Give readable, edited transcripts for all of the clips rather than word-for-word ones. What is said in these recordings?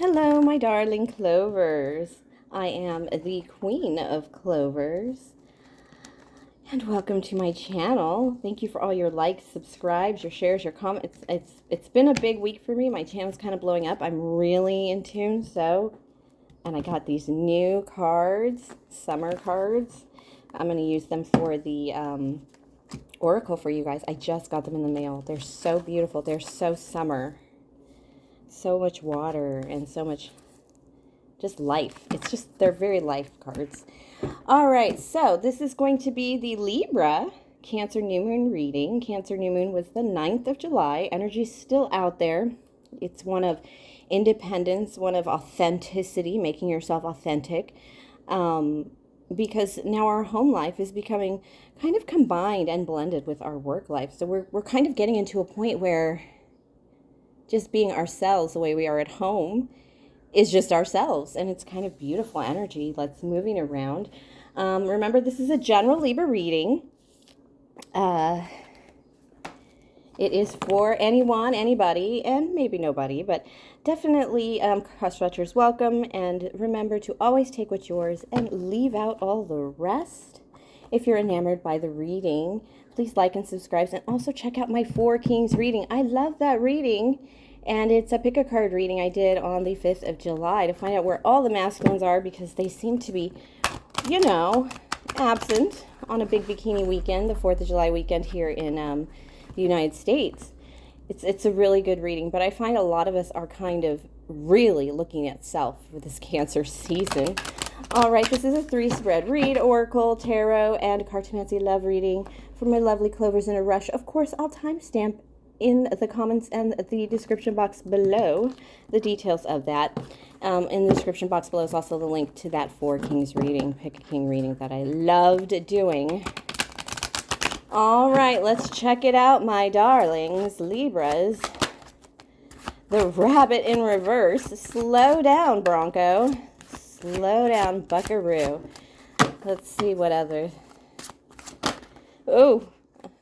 Hello, my darling Clovers. I am the queen of Clovers. And welcome to my channel. Thank you for all your likes, subscribes, your shares, your comments. It's been a big week for me. My channel's kind of blowing up. I'm really in tune, and I got these new cards, summer cards. I'm going to use them for the Oracle for you guys. I just got them in the mail. They're so beautiful. They're so summer. So much water and so much just life. It's just, they're very life cards. All right, so this is going to be the Libra Cancer New Moon reading. Cancer New Moon was the 9th of July. Energy's still out there. It's one of independence, one of authenticity, making yourself authentic. Because now our home life is becoming kind of combined and blended with our work life. So we're kind of getting into a point where just being ourselves the way we are at home is just ourselves, and it's kind of beautiful energy that's moving around. Remember, this is a general Libra reading. It is for anyone, anybody, and maybe nobody, but definitely cross-stretchers welcome. And remember to always take what's yours and leave out all the rest. If you're enamored by the reading, please like and subscribe, and also check out my Four Kings reading. I love that reading, and it's a pick a card reading I did on the 5th of July to find out where all the masculines are, because they seem to be, you know, absent on a big bikini weekend, the 4th of July weekend here in the United States. It's a really good reading, but I find a lot of us are kind of really looking at self for this Cancer season. All right, this is a 3-spread-read, Oracle, Tarot, and CartomancyLove reading for my lovely Clovers in a rush. Of course, I'll timestamp in the comments and the description box below the details of that. In the description box below is also the link to that Four Kings reading, Pick a King reading that I loved doing. All right, let's check it out, my darlings, Libras. The rabbit in reverse. Slow down, Bronco. Slow down, buckaroo. Let's see what others. Oh,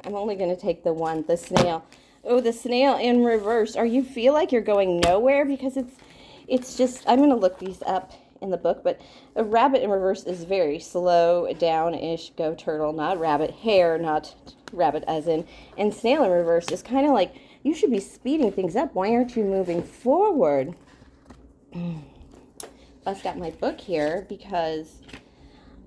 I'm only going to take the one, the snail. Oh, the snail in reverse. Are you feel like you're going nowhere? Because it's just, I'm going to look these up in the book, but a rabbit in reverse is very slow down-ish, go turtle, not rabbit, hare, not rabbit as in, and snail in reverse is kind of like, you should be speeding things up. Why aren't you moving forward? I've got my book here because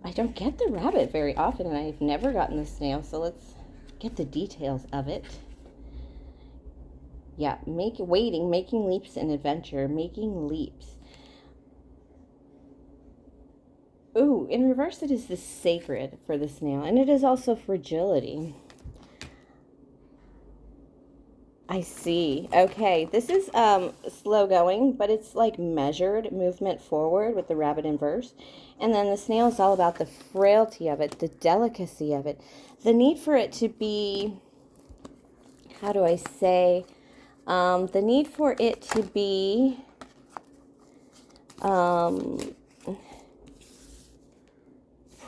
I don't get the rabbit very often, and I've never gotten the snail, so let's get the details of it. Yeah, making leaps in adventure, making leaps. Ooh, in reverse it is the sacred for the snail, and it is also fragility. I see. Okay, this is slow going, but it's like measured movement forward with the rabbit in verse. And then the snail is all about the frailty of it, the delicacy of it, the need for it to be, how do I say, the need for it to be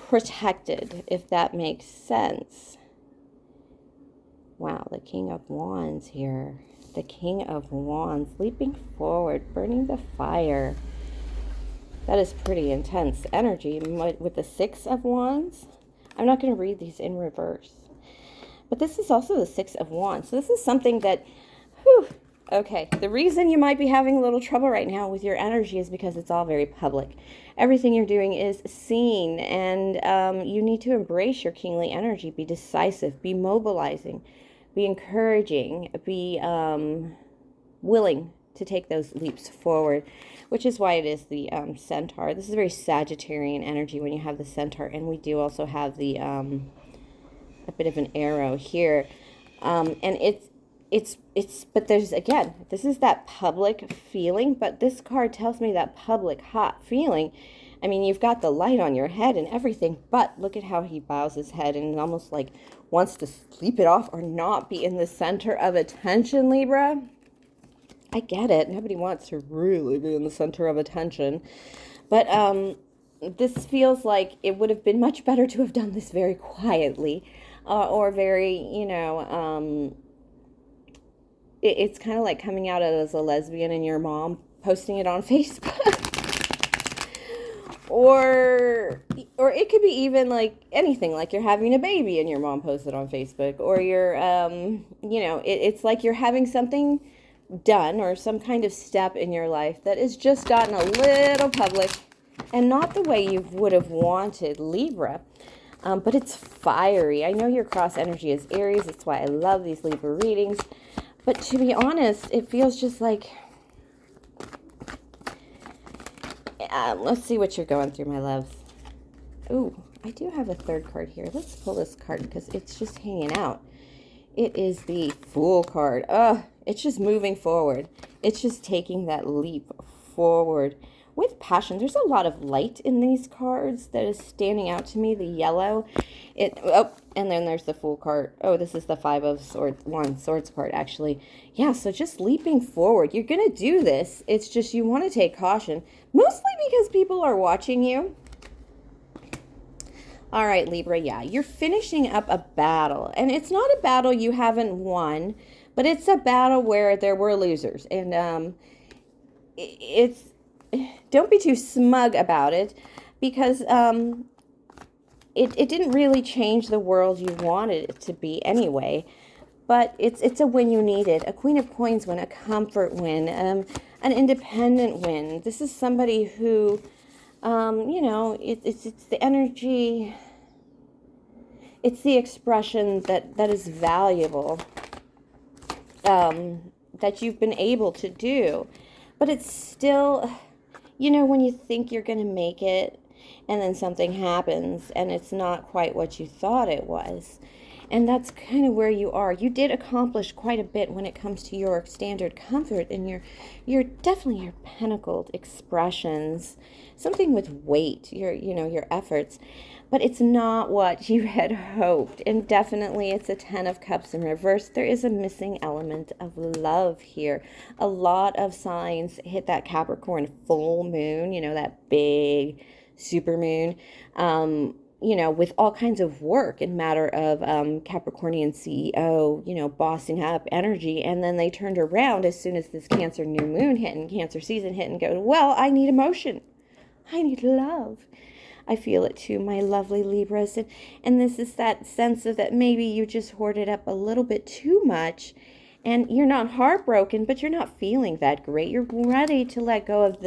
protected, if that makes sense. Wow, the King of Wands here. The King of Wands, leaping forward, burning the fire. That is pretty intense energy. With the Six of Wands, I'm not going to read these in reverse. But this is also the Six of Wands. So this is something that, whew, okay. The reason you might be having a little trouble right now with your energy is because it's all very public. Everything you're doing is seen, and you need to embrace your kingly energy. Be decisive, be mobilizing, be encouraging, be willing to take those leaps forward, which is why it is the centaur. This is very Sagittarian energy when you have the centaur, and we do also have the a bit of an arrow here, and but there's, again, this is that public feeling, but this card tells me that public hot feeling. I mean, you've got the light on your head and everything, but look at how he bows his head and almost like wants to sleep it off or not be in the center of attention, Libra. I get it. Nobody wants to really be in the center of attention, but this feels like it would have been much better to have done this very quietly, or very, you know, it's kind of like coming out as a lesbian and your mom posting it on Facebook. Or it could be even like anything, like you're having a baby and your mom posts it on Facebook, or you're, it's like you're having something done or some kind of step in your life that has just gotten a little public and not the way you would have wanted, Libra. But it's fiery. I know your cross energy is Aries. That's why I love these Libra readings. But to be honest, it feels just like, let's see what you're going through, my loves. Ooh, I do have a third card here. Let's pull this card because it's just hanging out. It is the Fool card. It's just moving forward. It's just taking that leap forward with passion. There's a lot of light in these cards that is standing out to me. The yellow. And then there's the Fool card. Oh, this is the Five of Swords card, actually. Yeah, so just leaping forward. You're going to do this. It's just you want to take caution. Mostly because people are watching you. All right, Libra, yeah, you're finishing up a battle. And it's not a battle you haven't won, but it's a battle where there were losers. And don't be too smug about it, because it didn't really change the world you wanted it to be anyway. But it's a win you needed. A Queen of Coins win, a comfort win, an independent win. This is somebody who, it's the energy, it's the expression that is valuable, that you've been able to do. But it's still, when you think you're going to make it, and then something happens, and it's not quite what you thought it was. And that's kind of where you are. You did accomplish quite a bit when it comes to your standard comfort and your definitely your pentacled expressions. Something with weight, your efforts. But it's not what you had hoped. And definitely it's a 10 of Cups in reverse. There is a missing element of love here. A lot of signs hit that Capricorn full moon, that big super moon. With all kinds of work and matter of Capricornian CEO, bossing up energy. And then they turned around as soon as this Cancer new moon hit and Cancer season hit and go, well, I need emotion. I need love. I feel it too, my lovely Libras. And this is that sense of that maybe you just hoarded up a little bit too much. And you're not heartbroken, but you're not feeling that great. You're ready to let go of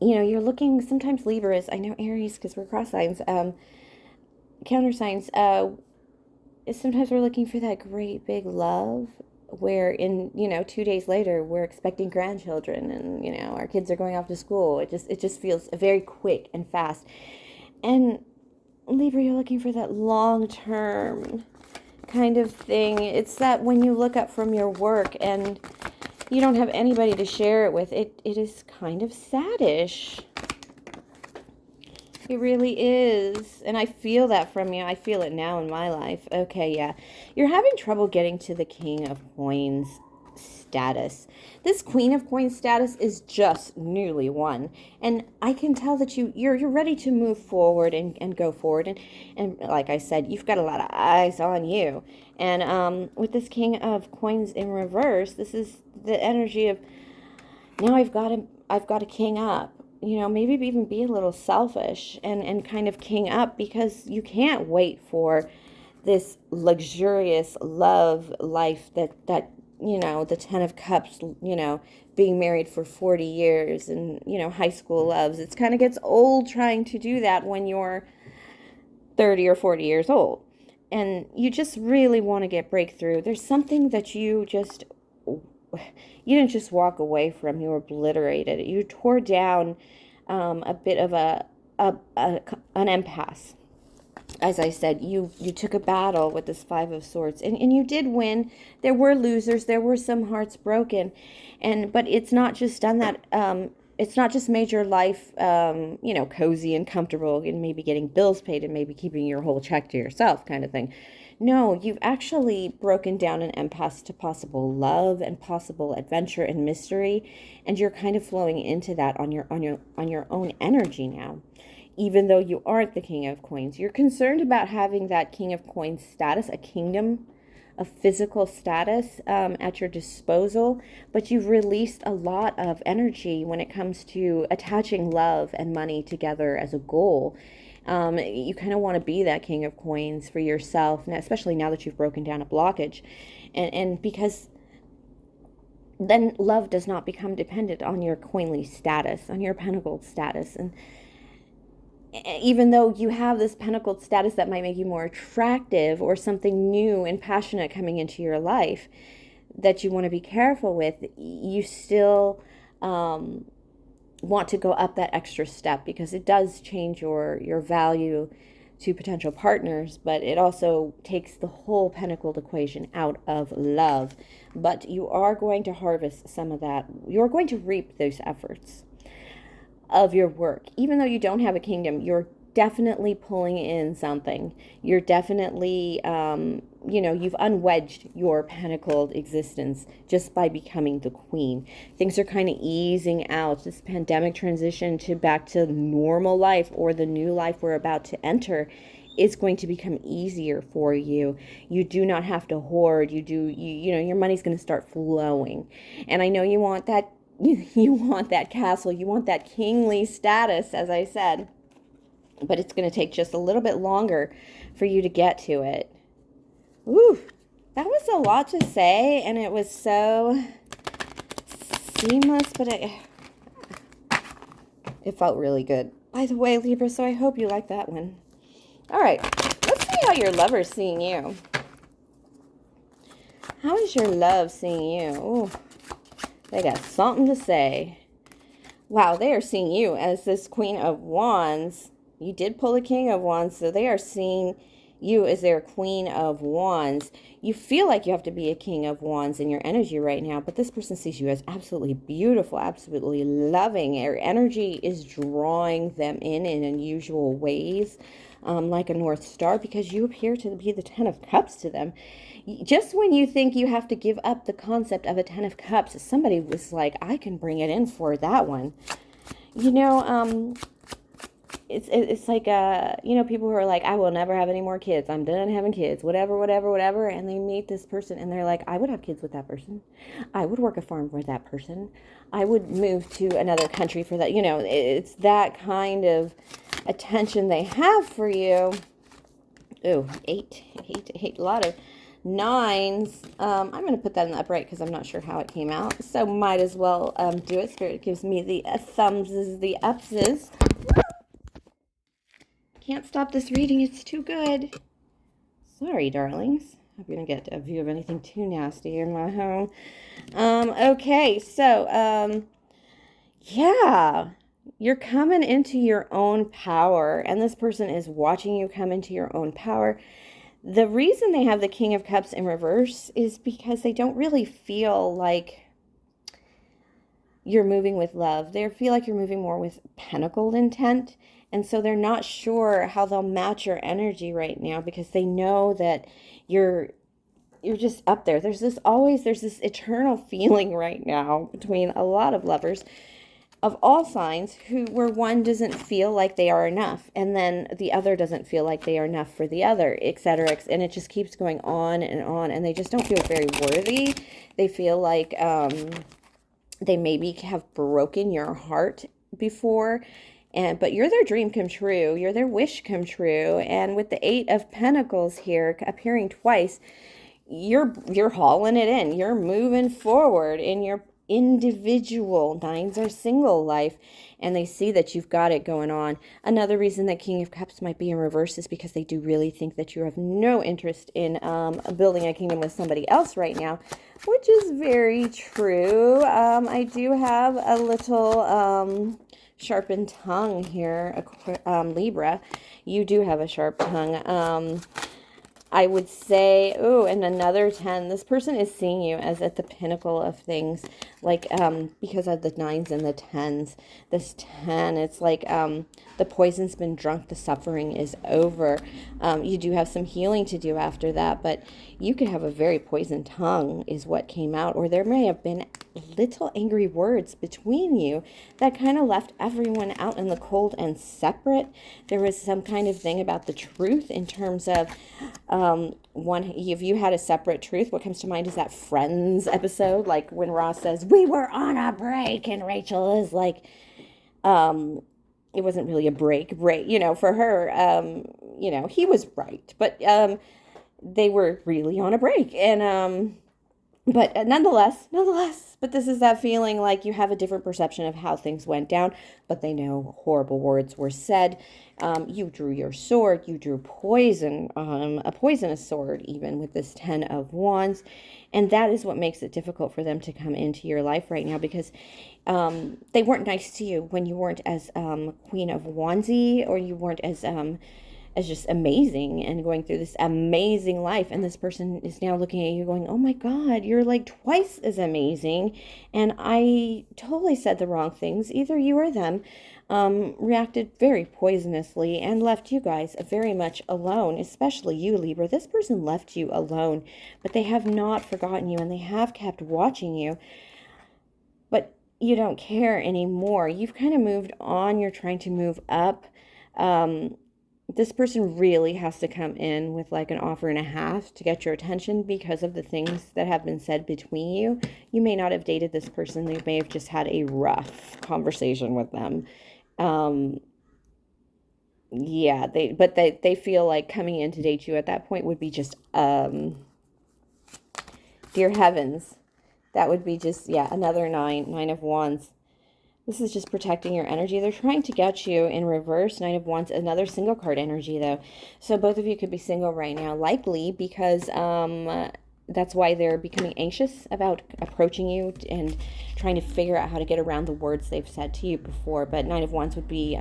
you're looking, sometimes Libras, I know Aries because we're cross signs, counter signs, sometimes we're looking for that great big love where 2 days later we're expecting grandchildren and, our kids are going off to school. It just feels very quick and fast. And Libra, you're looking for that long-term kind of thing. It's that when you look up from your work and you don't have anybody to share it with, it is kind of saddish. It really is. And I feel that from you. I feel it now in my life. Okay, yeah. You're having trouble getting to the King of Coins status. This Queen of Coins status is just newly won. And I can tell that you're ready to move forward and go forward. And like I said, you've got a lot of eyes on you. And with this King of Coins in reverse, this is the energy of, now I've got to king up. Maybe even be a little selfish and kind of king up, because you can't wait for this luxurious love life that the 10 of Cups, being married for 40 years and, high school loves. It kind of gets old trying to do that when you're 30 or 40 years old. And you just really want to get breakthrough. There's something that you didn't just walk away from, you obliterated it. You tore down a bit of an impasse. As I said, you took a battle with this Five of Swords, and you did win. There were losers, there were some hearts broken, but it's not just done that. It's not just made your life, cozy and comfortable, and maybe getting bills paid and maybe keeping your whole check to yourself, kind of thing. No, you've actually broken down an impasse to possible love and possible adventure and mystery, and you're kind of flowing into that on your own energy now. Even though you aren't the King of Coins, you're concerned about having that King of Coins status, a kingdom a physical status at your disposal, but you've released a lot of energy when it comes to attaching love and money together as a goal. You kind of want to be that king of coins for yourself, and especially now that you've broken down a blockage. And because then love does not become dependent on your coinly status, on your pentacled status. And even though you have this pentacled status that might make you more attractive, or something new and passionate coming into your life that you want to be careful with, you still want to go up that extra step, because it does change your value to potential partners, but it also takes the whole pentacled equation out of love. But you are going to harvest some of that. You're going to reap those efforts of your work. Even though you don't have a kingdom, you're definitely pulling in something. You're definitely, you've unwedged your pentacled existence just by becoming the queen. Things are kind of easing out. This pandemic transition to back to normal life, or the new life we're about to enter, is going to become easier for you. You do not have to hoard. Your money's going to start flowing. And I know you want that. You want that castle. You want that kingly status, as I said. But it's going to take just a little bit longer for you to get to it. Ooh, that was a lot to say, and it was so seamless, but it felt really good. By the way, Libra, so I hope you like that one. All right, let's see how your lover's seeing you. How is your love seeing you? Ooh, they got something to say. Wow, they are seeing you as this Queen of Wands. You did pull a King of Wands, so they are seeing you as their Queen of Wands. You feel like you have to be a King of Wands in your energy right now, but this person sees you as absolutely beautiful, absolutely loving. Your energy is drawing them in unusual ways, like a North Star, because you appear to be the Ten of Cups to them. Just when you think you have to give up the concept of a Ten of Cups, somebody was like, I can bring it in for that one. It's like, people who are like, I will never have any more kids. I'm done having kids, whatever. And they meet this person and they're like, I would have kids with that person. I would work a farm with that person. I would move to another country for that. It's that kind of attention they have for you. Ooh, eight, a lot of nines. I'm going to put that in the upright because I'm not sure how it came out. So might as well do it. Spirit gives me the thumbs, the upses. Can't stop this reading. It's too good. Sorry, darlings. Hope you don't get a view of anything too nasty in my home. Okay, so, yeah. You're coming into your own power, and this person is watching you come into your own power. The reason they have the King of Cups in reverse is because they don't really feel like you're moving with love. They feel like you're moving more with pentacled intent. And so they're not sure how they'll match your energy right now, because they know that you're just up there. There's this eternal feeling right now between a lot of lovers of all signs where one doesn't feel like they are enough, and then the other doesn't feel like they are enough for the other, etc. And it just keeps going on, and they just don't feel very worthy. They feel like they maybe have broken your heart before, but you're their dream come true. You're their wish come true. And with the Eight of Pentacles here appearing twice, you're hauling it in. You're moving forward in your individual, nines are single life, and they see that you've got it going on. Another reason that King of Cups might be in reverse is because they do really think that you have no interest in building a kingdom with somebody else right now, which is very true. I do have a little sharpened tongue here, Libra. You do have a sharp tongue. I would say, and another 10, this person is seeing you as at the pinnacle of things, like, because of the nines and the tens. This 10, it's like, the poison's been drunk, the suffering is over. You do have some healing to do after that, but you could have a very poisoned tongue is what came out, or there may have been little angry words between you that kind of left everyone out in the cold and separate. There was some kind of thing about the truth in terms of, if you had a separate truth, what comes to mind is that Friends episode, like when Ross says, "We were on a break," and Rachel is like, it wasn't really a break, for her, he was right, but they were really on a break, and but nonetheless, but this is that feeling like you have a different perception of how things went down, but they know horrible words were said. You drew your sword, you drew poison, a poisonous sword, even with this 10 of Wands. And that is what makes it difficult for them to come into your life right now, because they weren't nice to you when you weren't as Queen of Wandsy, or you weren't as just amazing and going through this amazing life. And this person is now looking at you going, "Oh my God, you're like twice as amazing. And I totally said the wrong things." Either you or them reacted very poisonously and left you guys very much alone, especially you, Libra. This person left you alone, but they have not forgotten you, and they have kept watching you. But you don't care anymore. You've kind of moved on. You're trying to move up. This person really has to come in with like an offer and a half to get your attention because of the things that have been said between you. You may not have dated this person. They may have just had a rough conversation with them. Yeah, they feel like coming in to date you at that point would be just, dear heavens, that would be just, yeah, another nine of Wands. This is just protecting your energy. They're trying to get you in reverse. 9 of Wands, another single card energy, though. So both of you could be single right now, likely because that's why they're becoming anxious about approaching you and trying to figure out how to get around the words they've said to you before. But 9 of Wands would be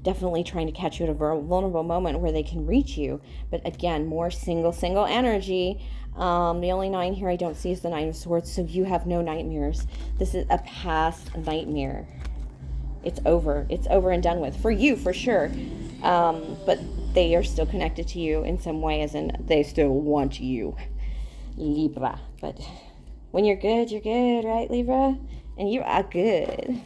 definitely trying to catch you at a vulnerable moment where they can reach you. But again, more single The only 9 here I don't see is the 9 of Swords, so you have no nightmares. This is a past nightmare. It's over. It's over and done with. For you, for sure. But they are still connected to you in some way, as in they still want you, Libra. But when you're good, right, Libra? And you are good.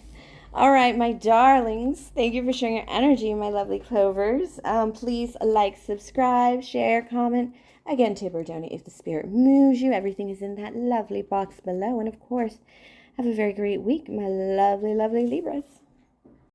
All right, my darlings. Thank you for sharing your energy, my lovely Clovers. Please like, subscribe, share, comment. Again, tip or donate if the spirit moves you. Everything is in that lovely box below. And of course, have a very great week, my lovely, lovely Libras.